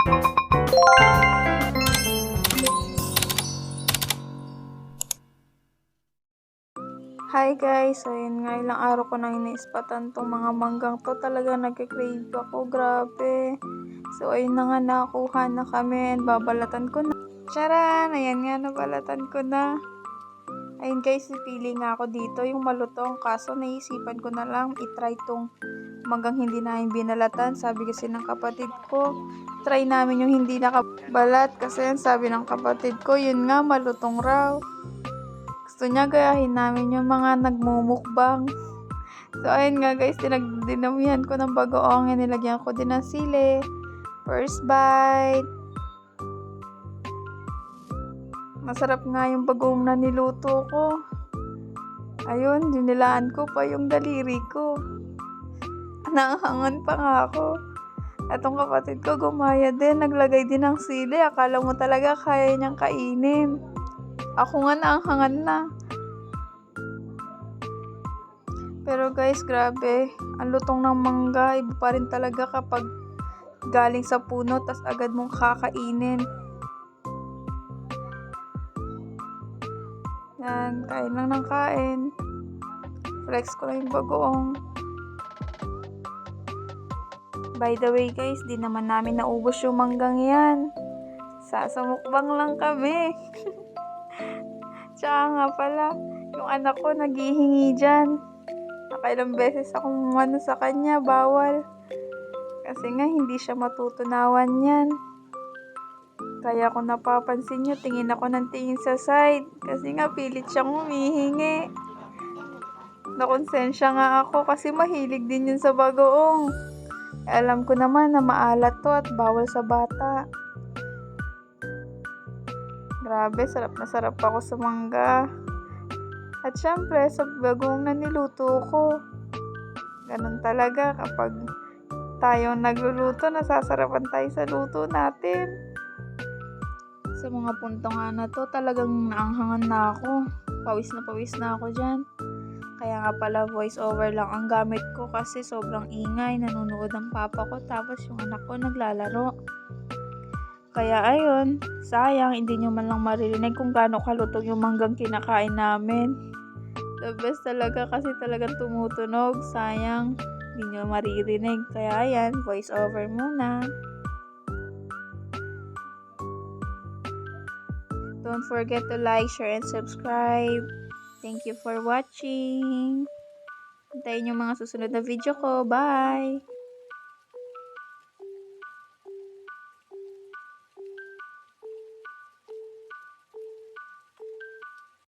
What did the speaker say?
Hi guys! So yun nga, ilang araw ko nang iniispatan tong mga manggang to. Talaga nagkikrave ako. Grabe. So ayun na nga, nakakuha na kami. Babalatan ko na. Charan! Ayan nga, nabalatan ko na. Ayun guys, pili nga ako dito yung malutong. Kaso naisipan ko na lang itry tong manggang hindi namin binalatan. Sabi kasi ng kapatid ko, try namin yung hindi nakabalat. Kasi sabi ng kapatid ko, yun nga, malutong raw. Gusto niya gayahin namin yung mga nagmumukbang. So, ayun nga guys, dinamihan ko ng bagoong. Nilagyan ko din ng sili. First bite. Masarap nga yung bagoong na niluto ko. Ayun, dinilaan ko pa yung daliri ko. Nahangan pa nga ako. Atong kapatid ko gumaya din. Naglagay din ng sili. Akala mo talaga kaya niyang kainin. Ako nga naanghangan na. Pero guys, grabe. Ang lutong ng mangga. Iba pa rin talaga kapag galing sa puno tas agad mong kakainin. Yan, kain lang ng kain. Flex ko lang yung bagoong. By the way guys, di naman namin naubos yung manggang yan. Sasamukbang lang kami. Tsaka nga pala, yung anak ko naghihingi dyan. Nakailang beses akong sa kanya, bawal. Kasi nga hindi siya matutunawan yan. Kaya kung napapansin nyo, tingin ako ng tingin sa side. Kasi nga pilit siyang humihingi. Nakonsensya nga ako kasi mahilig din yun sa bagoong. Alam ko naman na maalat to at bawal sa bata. Grabe, sarap na sarap ako sa mangga. At syempre, sa bagoong na niluto ko. Ganun talaga kapag tayo nagluluto, nasasarapan tayo sa luto natin. Sa mga punto nga na to, talagang naanghangan na ako. Pawis na ako dyan. Kaya nga pala voice over lang ang gamit ko kasi sobrang ingay. Nanonood ang papa ko tapos yung anak ko naglalaro. Kaya ayun, sayang hindi nyo man lang maririnig kung gaano kalutong yung manggang kinakain namin. The best talaga kasi talagang tumutunog. Sayang, hindi nyo maririnig. Kaya ayan, voice over muna. Don't forget to like, share, and subscribe. Thank you for watching. Hintayin yung mga susunod na video ko. Bye!